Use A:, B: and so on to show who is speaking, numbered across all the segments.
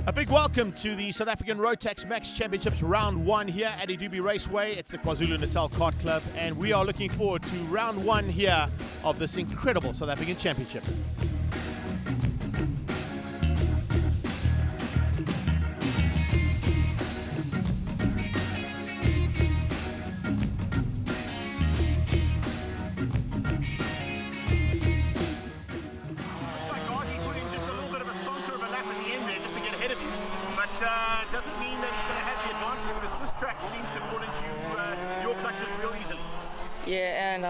A: A big welcome to the South African Rotax Max Championships Round 1 here at Idube Raceway. It's the KwaZulu-Natal Kart Club, and we are looking forward to Round 1 here of this incredible South African Championship. Doesn't mean that he's going to have the advantage, because this track seems to fall into your clutches real easily.
B: Yeah, and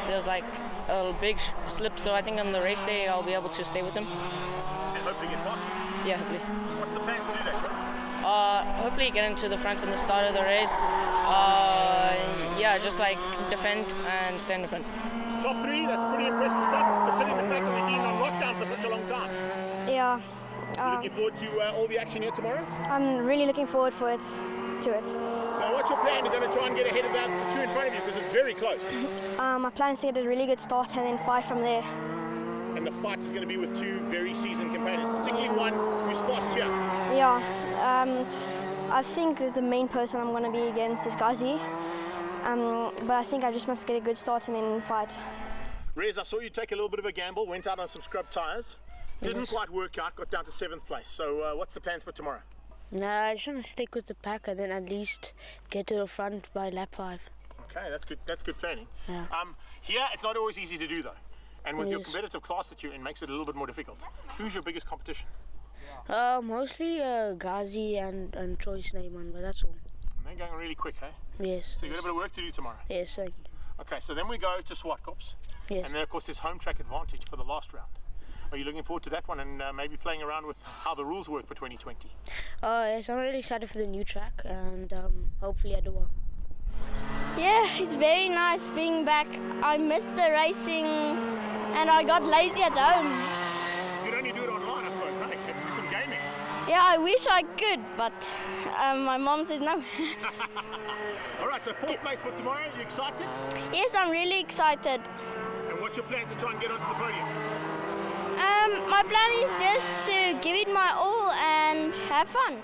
B: there was like a big slip, so I think on the race day I'll be able to stay with him.
A: And hopefully get past him?
B: Yeah, hopefully.
A: What's the plan to do that, Troy?
B: Hopefully get into the front in the start of the race. Yeah, just like defend and stay in the front.
A: Top 3, that's pretty impressive stuff, considering the fact that we've been on lockdown for such a long time.
C: Yeah.
A: You looking forward to all the action here tomorrow?
C: I'm really looking forward to it.
A: So what's your plan? You're going to try and get ahead of that two in front of you, because it's very close.
C: My plan is to get a really good start and then fight from there.
A: And the fight is going to be with two very seasoned competitors, particularly one who's fast here.
C: Yeah. I think that the main person I'm going to be against is Ghazi. But I think I just must get a good start and then fight.
A: Rez, I saw you take a little bit of a gamble, went out on some scrub tyres. Didn't quite work out, got down to 7th place. So what's the plans for tomorrow?
D: Nah, I just want to stick with the pack and then at least get to the front by lap 5.
A: Okay, that's good. That's good planning.
D: Yeah.
A: Here, it's not always easy to do though. And with your competitive class that you're in, makes it a little bit more difficult. Who's your biggest competition?
D: Mostly Ghazi and Troy Snyman, but that's all.
A: And they're going really quick, eh?
D: Yes.
A: So you've got a bit of work to do tomorrow?
D: Yes, thank you.
A: Okay, so then we go to Swartkops.
D: Yes.
A: And then of course there's home track advantage for the last round. Are you looking forward to that one and maybe playing around with how the rules work for 2020?
D: Yes, I'm really excited for the new track and hopefully I do well.
E: Yeah, it's very nice being back. I missed the racing and I got lazy at home.
A: You can only do it online, I suppose, hey? You have to do some gaming.
E: Yeah, I wish I could, but my mom says no.
A: All right, so 4th place for tomorrow. You excited?
E: Yes, I'm really excited.
A: And what's your plans to try and get onto the podium?
E: My plan is just to give it my all and have fun.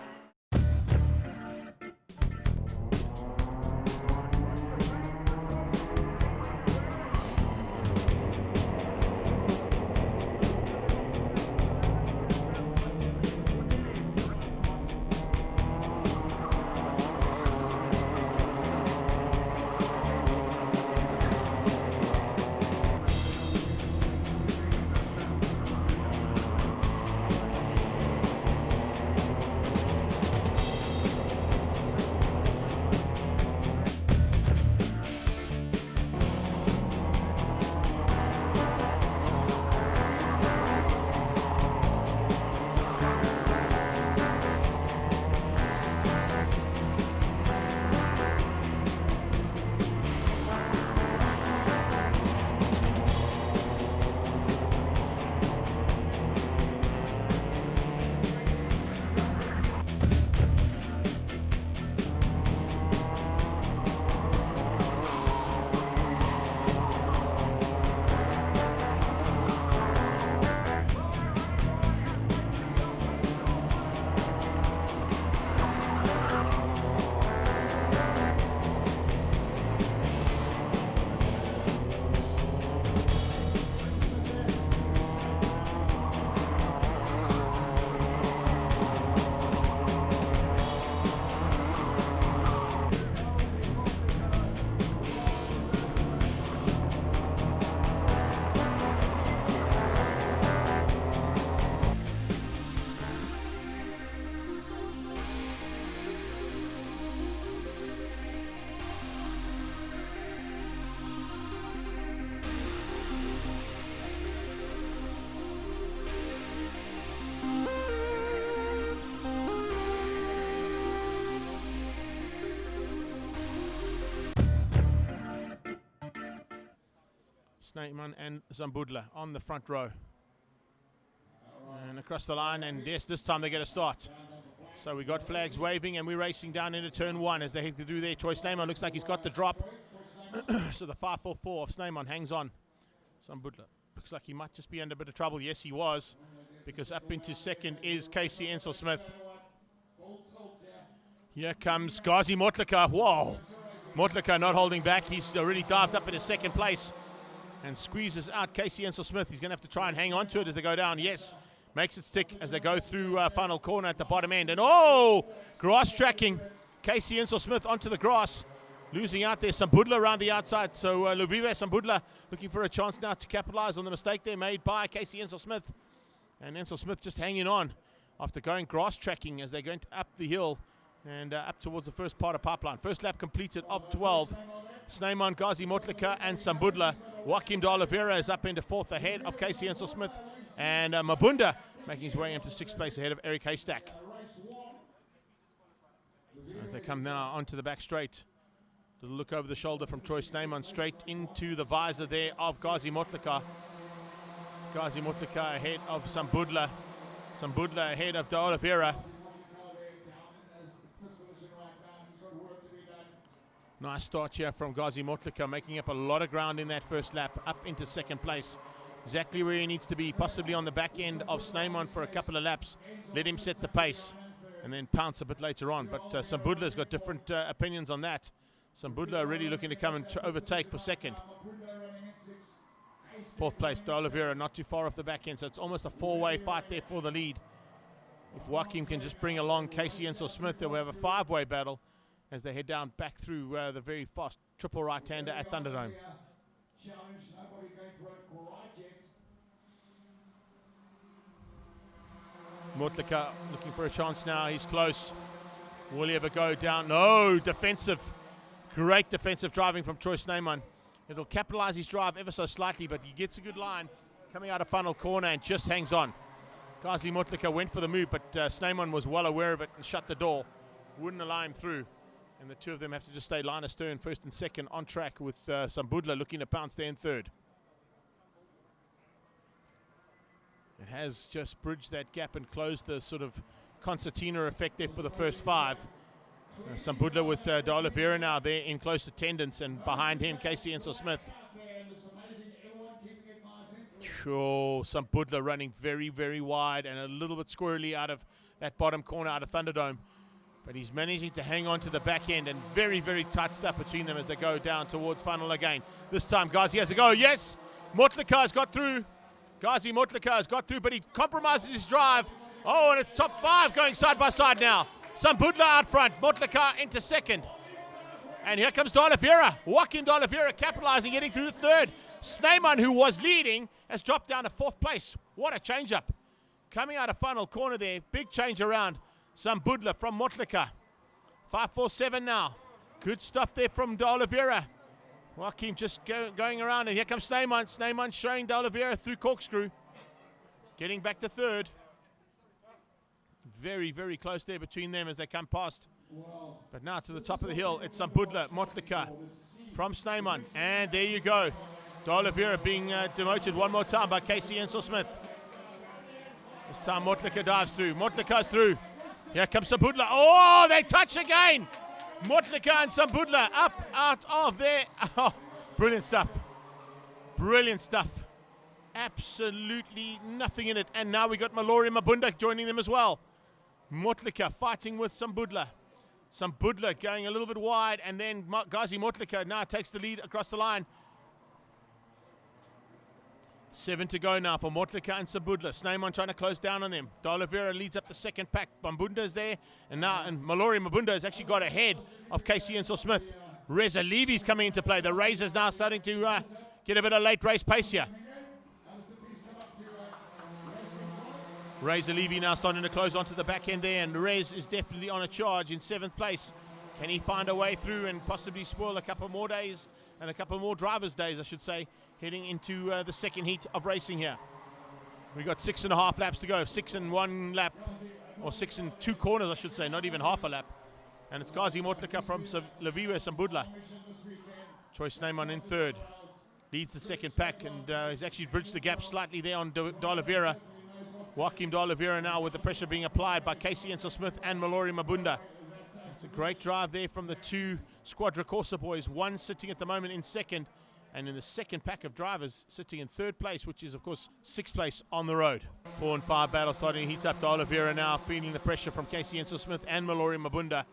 A: Snyman and Zambudla on the front row. And across the line, and yes, this time they get a start. So we got flags waving and we're racing down into turn 1 as they head through there. Troy Snyman looks like he's got the drop. So the 544 of Snyman hangs on. Zambudla looks like he might just be under a bit of trouble. Yes, he was, because up into second is Casey Ensel Smith. Here comes Gazi Motlaka. Whoa. Motlaka not holding back. He's already dived up into second place and squeezes out Casey Ensel-Smith. He's going to have to try and hang on to it as they go down. Yes, makes it stick as they go through final corner at the bottom end. And oh, grass tracking. Casey Ensel-Smith onto the grass. Losing out there. Sambudla around the outside. So Luviwe Sambudla looking for a chance now to capitalize on the mistake there made by Casey Ensel-Smith. And Ensel-Smith just hanging on after going grass tracking as they went up the hill and up towards the first part of pipeline. First lap completed of 12. Snyman, Gazi Motlaka and Sambudla. Joaquim de Oliveira is up into fourth ahead of Casey Ensel-Smith. And Mabunda making his way into sixth place ahead of Eric Haystack. So as they come now onto the back straight. Little look over the shoulder from Troy Snyman straight into the visor there of Gazi Motlaka. Gazi Motlaka ahead of Sambudla. Sambudla ahead of de Oliveira. Nice start here from Gazi Motlaka, making up a lot of ground in that first lap, up into second place. Exactly where he needs to be, possibly on the back end of Snyman for a couple of laps. Let him set the pace and then pounce a bit later on. But Sambudla's got different opinions on that. Sambudla already looking to come and overtake for second. Fourth place, de Oliveira not too far off the back end, so it's almost a four-way fight there for the lead. If Joaquim can just bring along Casey Ensel-Smith, they'll have a five-way battle as they head down back through the very fast triple right-hander at Thunderdome. Motlaka looking for a chance now. He's close. Will he ever go down? No, defensive. Great defensive driving from Troy Snyman. It'll capitalize his drive ever so slightly, but he gets a good line coming out of final corner and just hangs on. Gazi Motlaka went for the move, but Snyman was well aware of it and shut the door. Wouldn't allow him through. And the two of them have to just stay line astern, first and second, on track with Sambudla looking to pounce there in third. It has just bridged that gap and closed the sort of concertina effect there for the first five. Sambudla with de Oliveira now there in close attendance, and behind him Casey Ensel-Smith. Sure, Sambudla running very, very wide and a little bit squirrely out of that bottom corner out of Thunderdome. But he's managing to hang on to the back end, and very, very tight stuff between them as they go down towards final again. This time Gazi has a go. Yes, Motlaka has got through. Gazi Motlaka has got through, but he compromises his drive. Oh, and it's top five going side by side now. Sambudla out front, Motlaka into second. And here comes de Oliveira. Joaquim de Oliveira capitalizing, getting through the third. Snyman, who was leading, has dropped down to fourth place. What a change-up. Coming out of final corner there, big change around. Sambudla from Motlaka. 5-4-7 now. Good stuff there from de Oliveira. Joaquim just going around, and here comes Snyman. Snyman showing de Oliveira through corkscrew. Getting back to third. Very, very close there between them as they come past. But now to the top of the hill, it's Sambudla, Motlaka from Snyman. And there you go. De Oliveira being demoted one more time by Casey Ensel-Smith. This time Motlaka dives through. Motlaka's through. Here comes Sambudla. Oh, they touch again. Motlaka and Sambudla up out of there. Oh, brilliant stuff. Brilliant stuff. Absolutely nothing in it. And now we got Mallory Mabunda joining them as well. Motlaka fighting with Sambudla. Sambudla going a little bit wide, and then Gazi Motlaka now takes the lead across the line. 7 to go now for Motlaka and Sambudla. Snyman trying to close down on them. De Oliveira leads up the second pack. Mabunda is there, and Mallory Mabunda has actually got ahead of Casey Ensel-Smith. Reza Levy's coming into play. The Razors now starting to get a bit of late race pace here. Reza Levy now starting to close onto the back end there, and Rez is definitely on a charge in 7th place. Can he find a way through and possibly spoil a couple more days, and a couple more drivers' days, I should say, heading into the second heat of racing here. We've got 6.5 laps to go, 6 and 1 lap, or 6 and 2 corners, I should say, not even half a lap. And it's Gazi Motlaka from Leviwe Sambudla. Troy Snyman in third, leads the second pack, and he's actually bridged the gap slightly there on de Oliveira. Joaquim de Oliveira now with the pressure being applied by Casey Ensel-Smith and Mallory Mabunda. It's a great drive there from the two Squadra Corsa boys, one sitting at the moment in second, and in the second pack of drivers sitting in third place, which is of course 6th place on the road. 4 and 5 battle starting to heat up. De Oliveira now feeling the pressure from Casey Ensel-Smith and Mallory Mabunda.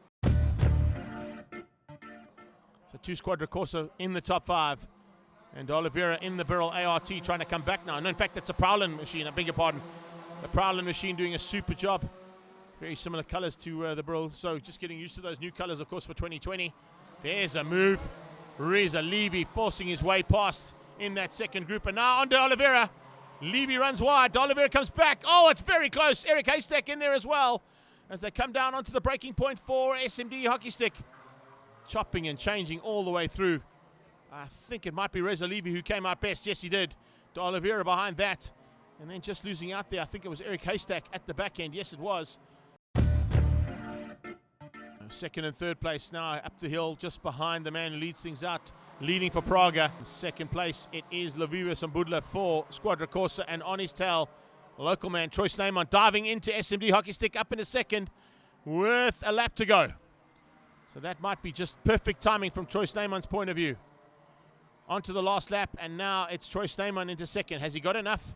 A: two Squadra Corsa in the top 5. And Oliveira in the barrel ART trying to come back now. No, in fact, that's a Prowlin machine, I beg your pardon. The Prowlin machine doing a super job. Very similar colors to the barrel. So just getting used to those new colors, of course, for 2020. There's a move. Reza Levy forcing his way past in that second group. And now on to Oliveira. Levy runs wide. Oliveira comes back. Oh, it's very close. Eric Haystack in there as well as they come down onto the breaking point for SMD Hockey Stick. Chopping and changing all the way through. I think it might be Reza Levy who came out best. Yes, he did. To Oliveira behind that. And then just losing out there, I think it was Eric Haystack at the back end. Yes, it was. Second and third place now up the hill, just behind the man who leads things out, leading for Praga. In second place, it is Laviva Sambudla for Squadra Corsa, and on his tail, local man Troy Snyman diving into SMD Hockey Stick up in a second with a lap to go. So that might be just perfect timing from Troy Snyman's point of view. Onto the last lap, and now it's Troy Snyman into second. Has he got enough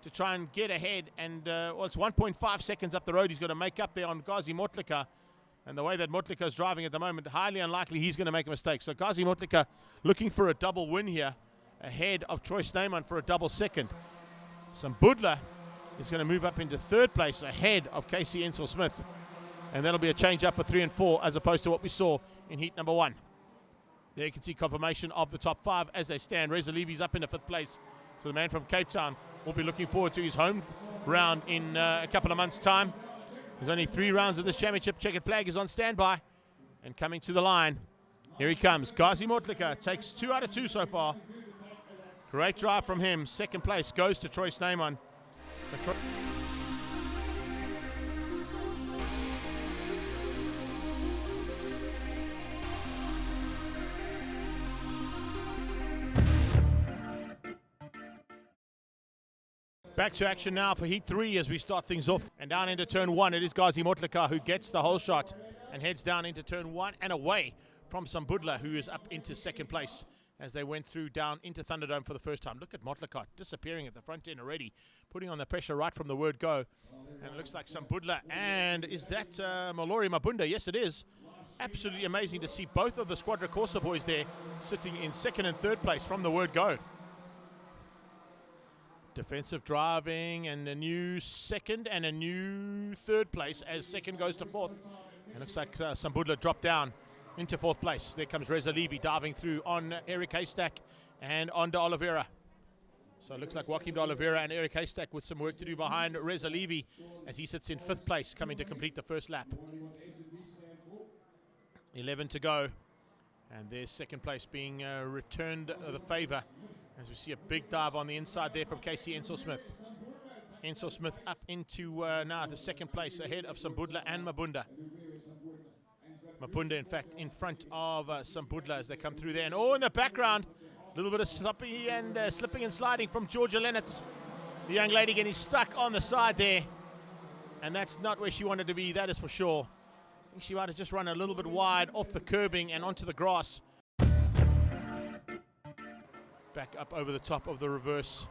A: to try and get ahead? And well, it's 1.5 seconds up the road he's got to make up there on Gazi Motlika. And the way that Motlika is driving at the moment, highly unlikely he's going to make a mistake. So Gazi Motlika looking for a double win here, ahead of Troy Snyman for a double second. Sambudla is going to move up into third place ahead of Casey Ensel Smith. And that'll be a change up for 3 and 4 as opposed to what we saw in heat number 1. There you can see confirmation of the top 5 as they stand. Reza Levy's up into 5th place. So the man from Cape Town will be looking forward to his home round in a couple of months' time. There's only 3 rounds of this championship. Checkered flag is on standby and coming to the line. Here he comes. Gazi Motlika takes 2 out of 2 so far. Great drive from him. Second place goes to Troy Snyman. Back to action now for Heat 3 as we start things off. And down into turn 1, it is Gazi Motlika who gets the whole shot and heads down into turn 1 and away from Sambudla, who is up into second place as they went through down into Thunderdome for the first time. Look at Motlika disappearing at the front end already, putting on the pressure right from the word go. And it looks like Sambudla. And is that Malori Mabunda? Yes, it is. Absolutely amazing to see both of the Squadra Corsa boys there sitting in second and third place from the word go. Defensive driving and a new second and a new third place as second goes to fourth. It looks like Sambudla dropped down into fourth place. There comes Reza Levy diving through on Eric Haystack and on to Oliveira. So it looks like Joachim de Oliveira and Eric Haystack with some work to do behind Reza Levy as he sits in 5th place, coming to complete the first lap. 11 to go. And there's second place being returned the favor as we see a big dive on the inside there from Casey Ensel Smith. Ensel Smith up into now the second place ahead of Sambudla and Mabunda. Mabunda, in fact, in front of Sambudla as they come through there. And oh, in the background, a little bit of slipping and sliding from Georgia Lennox. The young lady getting stuck on the side there. And that's not where she wanted to be, that is for sure. I think she might have just run a little bit wide off the curbing and onto the grass. Back up over the top of the reverse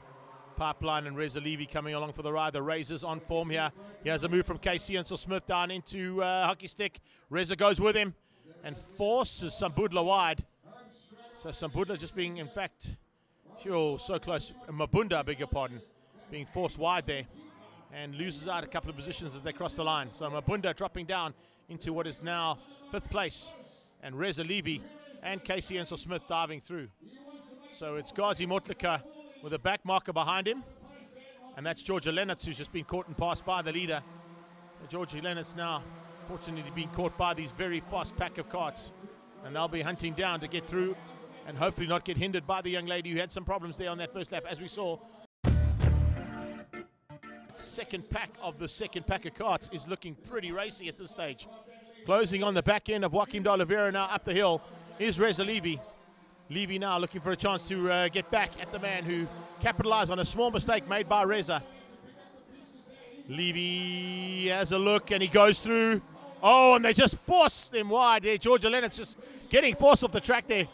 A: pipeline, and Reza Levy coming along for the ride. The Razors on form here. He has a move from Casey Ensel Smith down into Hockey Stick. Reza goes with him and forces Sambudla wide. So Sambudla just being, in fact, so close. Mabunda, I beg your pardon, being forced wide there and loses out a couple of positions as they cross the line. So Mabunda dropping down into what is now 5th place, and Reza Levy and Casey Ensel Smith diving through. So it's Gazi Motlika with a back marker behind him, and that's Georgia Lennox, who's just been caught and passed by the leader. Georgia Lennox now fortunately being caught by these very fast pack of carts, and they'll be hunting down to get through and hopefully not get hindered by the young lady who had some problems there on that first lap, as we saw. Second pack of the second pack of carts is looking pretty racy at this stage. Closing on the back end of Joachim de Oliveira now up the hill is Reza Levy. Levy now looking for a chance to get back at the man who capitalized on a small mistake made by Reza. Levy has a look and he goes through. Oh, and they just forced him wide there. Georgia Lennox just getting forced off the track there.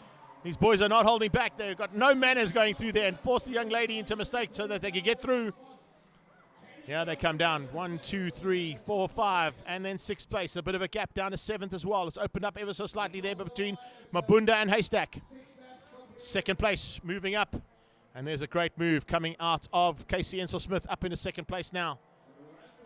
A: These boys are not holding back. They've got no manners going through there and forced the young lady into a mistake so that they could get through. Yeah, they come down. 1, 2, 3, 4, 5, and then 6th place. A bit of a gap down to 7th as well. It's opened up ever so slightly there between Mabunda and Haystack. 2nd place, moving up. And there's a great move coming out of Casey Ensel-Smith up into 2nd place now.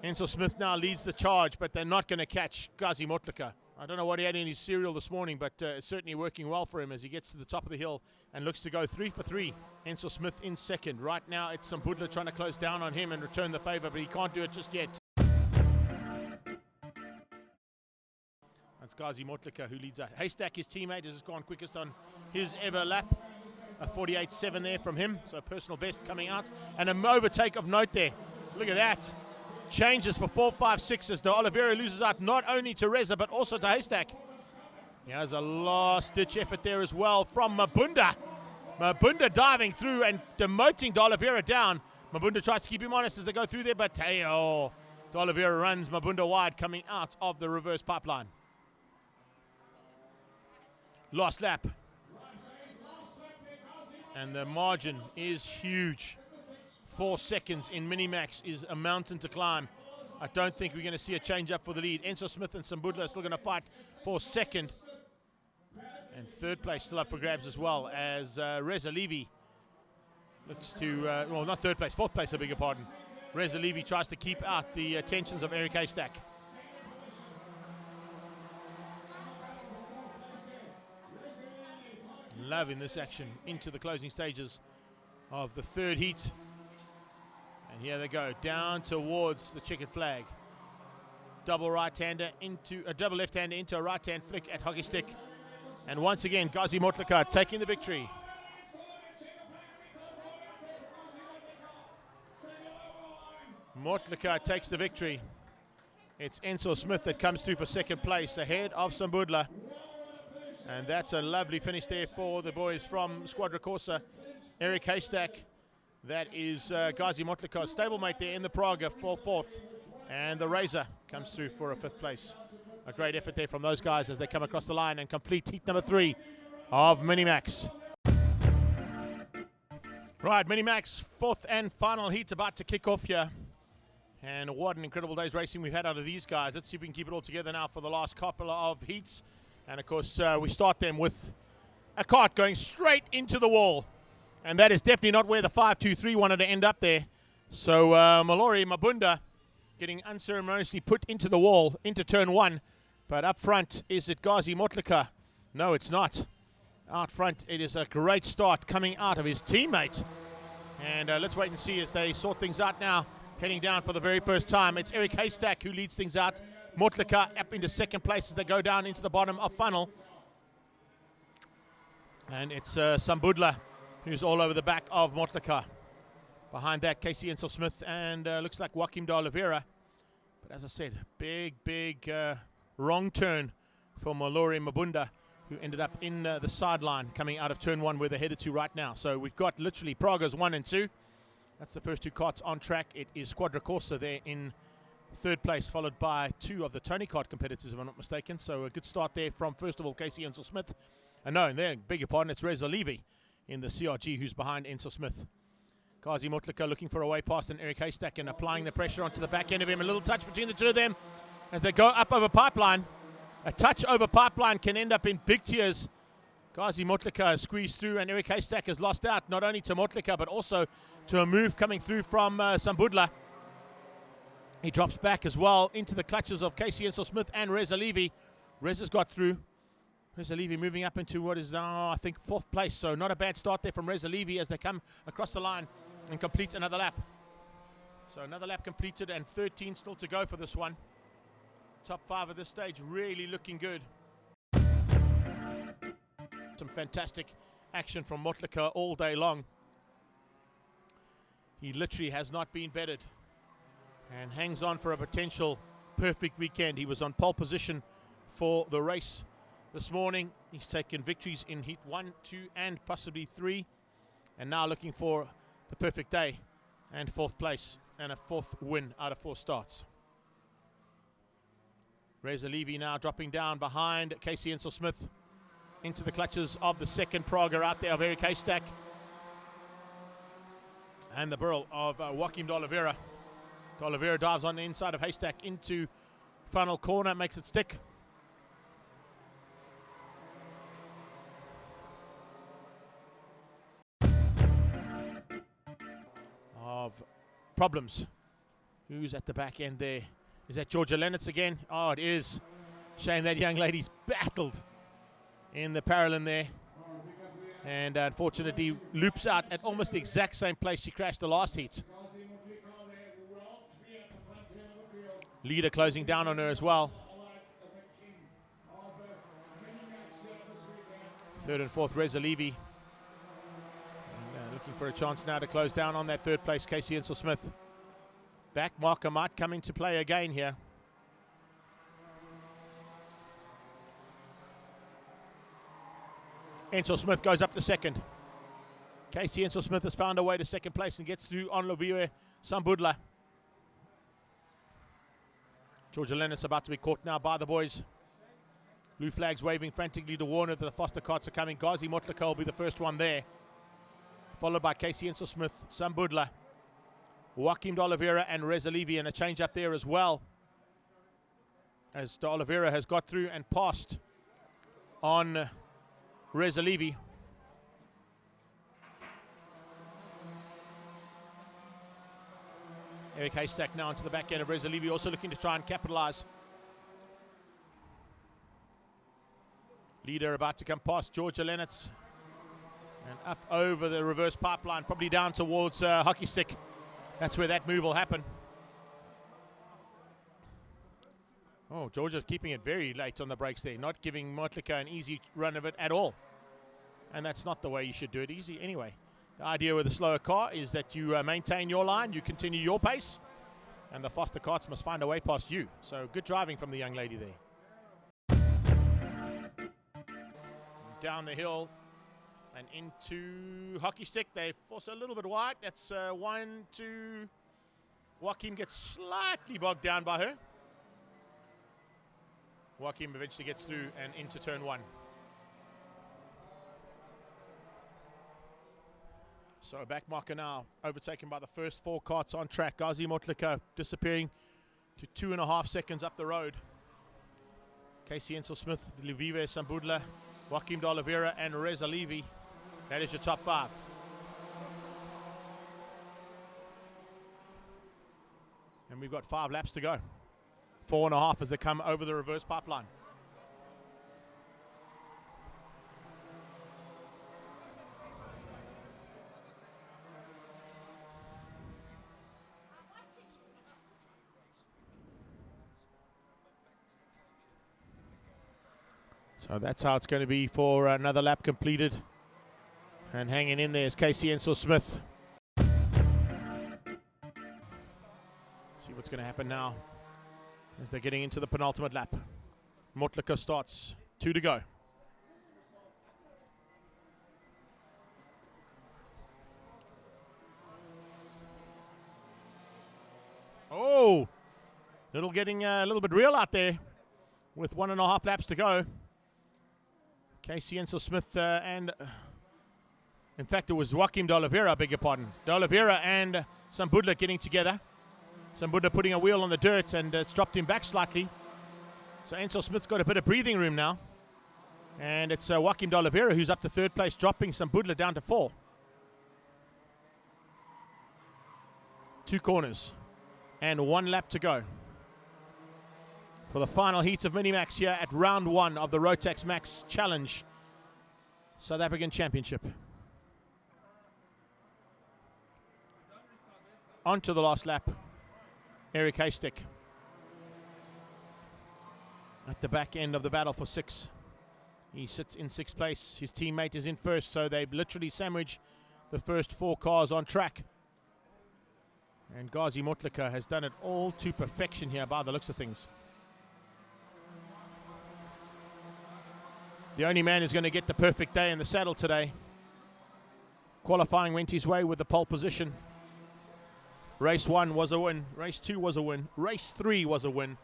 A: Ensel-Smith now leads the charge, but they're not going to catch Gazi Motlaka. I don't know what he had in his cereal this morning, but it's certainly working well for him as he gets to the top of the hill and looks to go 3 for 3. Ensel-Smith in 2nd. Right now it's Sambudla trying to close down on him and return the favor, but he can't do it just yet. That's Gazi Motlaka who leads that. Haystack, his teammate, has gone quickest on his ever lap. A 48.7 there from him, so personal best coming out. And an overtake of note there. Look at that. Changes for 4, 5, 6 as De Oliveira loses out not only to Reza but also to Haystack. Here's a last-ditch effort there as well from Mabunda. Mabunda diving through and demoting De Oliveira down. Mabunda tries to keep him honest as they go through there, but hey, De Oliveira runs Mabunda wide coming out of the reverse pipeline. Last lap. And the margin is huge. 4 seconds in Minimax is a mountain to climb. I don't think we're going to see a change up for the lead. Ensel-Smith and Sambudla are still going to fight for 2nd. And 3rd place still up for grabs as well as Reza Levy looks to, well, not 3rd place, 4th place, I beg your pardon. Reza Levy tries to keep out the attentions of Eric Haystack. Loving this action into the closing stages of the 3rd heat. And here they go, down towards the checkered flag. Double right-hander into a double left-hander into a right-hand flick at hockey stick. And once again, Gazi Motlaka taking the victory. Motlaka takes the victory. It's Ensel-Smith that comes through for 2nd place ahead of Sambudla. And that's a lovely finish there for the boys from Squadra Corsa. Eric Haystack, that is Gazi Motlaka's stablemate there in the Praga for 4th. And the Razor comes through for a 5th place. A great effort there from those guys as they come across the line and complete heat number 3 of Minimax. Right, Minimax, 4th and final heat about to kick off here. And what an incredible day's racing we've had out of these guys. Let's see if we can keep it all together now for the last couple of heats. And of course, we start them with a kart going straight into the wall. And that is definitely not where the 5-2-3 wanted to end up there. So Mallory Mabunda getting unceremoniously put into the wall, into turn 1. But up front, is it Gazi Motlaka? No, it's not. Out front, it is a great start coming out of his teammate. And let's wait and see as they sort things out now. Heading down for the very first time. It's Eric Haystack who leads things out. Motlaka up into 2nd place as they go down into the bottom of funnel. And it's Sambudla who's all over the back of Motlaka. Behind that, Casey Ensel-Smith and looks like Joaquim de Oliveira. But as I said, big wrong turn for Mallory Mabunda, who ended up in the sideline coming out of turn 1 where they're headed to right now. So we've got literally Pragas 1 and 2. That's the first 2 karts on track. It is Squadra Corsa there in 3rd place, followed by 2 of the Tony Kart competitors, if I'm not mistaken. So a good start there from, first of all, Casey Ensel-Smith. No, there, beg your pardon, it's Reza Levy in the CRG who's behind Ensel-Smith. Gazi Motlaka looking for a way past and Eric Haystack and applying the pressure onto the back end of him. A little touch between the two of them as they go up over pipeline. A touch over pipeline can end up in big tears. Gazi Motlaka has squeezed through and Eric Haystack has lost out, not only to Motlaka but also to a move coming through from Sambudla. He drops back as well into the clutches of Casey Ensel-Smith and Reza Levy. Reza's got through. Reza Levy moving up into what is now, I think, 4th place. So not a bad start there from Reza Levy as they come across the line and complete another lap. So another lap completed and 13 still to go for this one. Top 5 at this stage really looking good. Some fantastic action from Motlaka all day long. He literally has not been bettered and hangs on for a potential perfect weekend. He was on pole position for the race this morning. He's taken victories in heat 1, 2 and possibly 3, and now looking for the perfect day and 4th place and a 4th win out of 4 starts. Reza Levy now dropping down behind Casey Ensel-Smith into the clutches of the 2nd Praga out there of Eric Haystack and the burl of Joaquim de Oliveira. Oliveira dives on the inside of Haystack into funnel corner, makes it stick. Of problems. Who's at the back end there? Is that Georgia Lennox again? Oh, it is. Shame that young lady's battled in the parallel there. And unfortunately loops out at almost the exact same place she crashed the last heat. Leader closing down on her as well. Third and fourth, Reza Levy. Looking for a chance now to close down on that third place, Casey Insel-Smith. Back marker might come into play again here. Insel-Smith goes up to second. Casey Insel-Smith has found a way to second place and gets through on Loviwe Sambudla. Georgia Lennox about to be caught now by the boys. Blue flags waving frantically to warn her that the Foster carts are coming. Gazi Motlaka will be the first one there, followed by Casey Insel-Smith, Sambudla, Joaquim de Oliveira and Reza Levy, and a change up there as well, as de Oliveira has got through and passed on Reza Levy. Eric Haystack now into the back end of Reza Levy, also looking to try and capitalize. Leader about to come past Georgia Lennox and up over the reverse pipeline, probably down towards hockey stick. That's where that move will happen. Oh, Georgia's keeping it very late on the brakes there, not giving Motlaka an easy run of it at all. And that's not the way you should do it easy anyway. The idea with a slower car is that you maintain your line, you continue your pace, and the Foster carts must find a way past you. So good driving from the young lady there. Down the hill and into hockey stick. They force a little bit wide. That's 1, 2. Joaquim gets slightly bogged down by her. Joaquim eventually gets through and into turn 1. So back marker now, overtaken by the first 4 carts on track. Gazi Motlaka disappearing to 2.5 seconds up the road. Casey Insel-Smith, Loviwe Sambudla, Joaquim de Oliveira and Reza Levy. That is your top 5. And we've got 5 laps to go. 4.5 as they come over the reverse pipeline. So that's how it's going to be for another lap completed. And hanging in there is Casey Insel-Smith. See what's going to happen now as they're getting into the penultimate lap. Motlaka starts, 2 to go. Oh, getting a little bit real out there with 1.5 laps to go. Casey Insel-Smith and, in fact, it was Joaquim de Oliveira, I beg your pardon. De Oliveira and Sambudla getting together. Sambudla putting a wheel on the dirt and it's dropped him back slightly. So Insel-Smith's got a bit of breathing room now. And it's Joaquim de Oliveira who's up to 3rd place, dropping Sambudla down to 4. 2 corners and 1 lap to go for the final heat of Minimax here at round 1 of the Rotax Max Challenge South African Championship. On to the last lap. Eric Haystack at the back end of the battle for 6. He sits in 6th place. His teammate is in 1st, so they literally sandwich the first 4 cars on track. And Gazi Motlaka has done it all to perfection here by the looks of things. The only man who's going to get the perfect day in the saddle today. Qualifying went his way with the pole position. Race 1 was a win. Race 2 was a win. Race 3 was a win.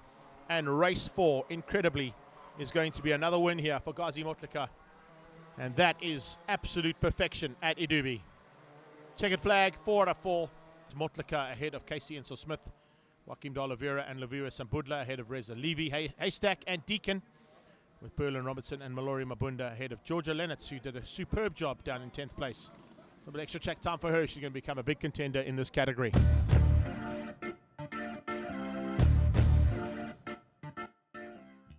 A: And race 4, incredibly, is going to be another win here for Gazi Motlaka. And that is absolute perfection at Idube. Checkered flag, 4 out of 4. Motlaka ahead of Casey Insel-Smith, Joaquim de Oliveira and Lavua Sambudla ahead of Reza Levy, Haystack and Deacon, with Berlin Robertson and Mallory Mabunda ahead of Georgia Lennox, who did a superb job down in 10th place. A little bit extra track time for her. She's going to become a big contender in this category.